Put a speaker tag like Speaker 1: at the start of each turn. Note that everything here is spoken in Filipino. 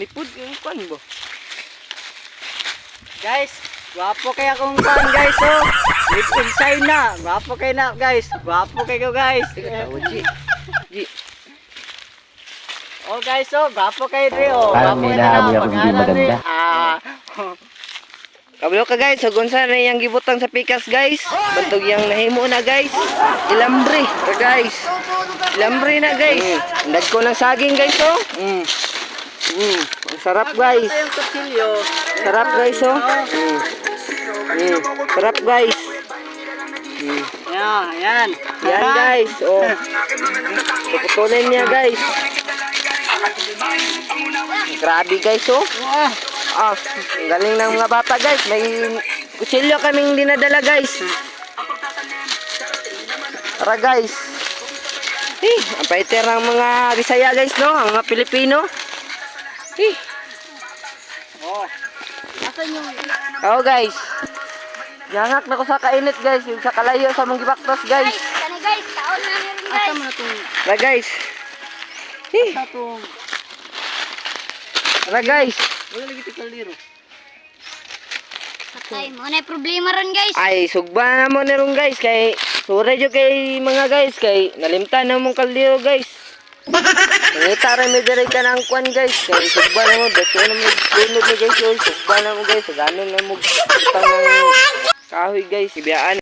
Speaker 1: Lipod yung kwan ba? Guys, gwapo kaya akong kwan guys oh. Live in China. Gwapo kayo na guys. Gwapo kayo guys. G. Oh guys oh, gwapo kayo rin oh.
Speaker 2: Parang
Speaker 1: Gwapo
Speaker 2: may
Speaker 1: kayo na
Speaker 2: nahamoy akong hindi maganda.
Speaker 1: Kabalo ka guys, so gunsa na yung gibutang sa pikas guys. Bantog yung nahimo na guys. Ilambre ka guys. Ilambre na guys. Andag ko ng saging guys oh. Ang sarap guys. Sarap guys oh. Sarap guys. Yan. Yan guys oh. Puputunin niya guys. Grabe guys oh. Ang galing ng mga bata guys. May kutsilyo kaming dinadala guys. Tara guys. Ang paiter ng mga Bisaya guys no. Ang mga Pilipino. Oh guys. Yangak na ko sa kainit guys. Yung sa kalayo sa mong gibaktos guys.
Speaker 3: Kani guys, kaon na meron guys. Asa mo na tong?
Speaker 1: Tara guys. Tara guys. Wala lagi ti kaldero.
Speaker 3: Patay mo na problema ron guys.
Speaker 1: Ay, sugba na mo ni ron guys kay sure jo kay mga guys kay nalimtan na mong kaldero guys. Ngita ra mi dire ka nang kwan guys kay sugba na mo dato na mo dunod ni guys yo sugba na mo guys ganon na mo utang ng kahoy guys ibiyaan.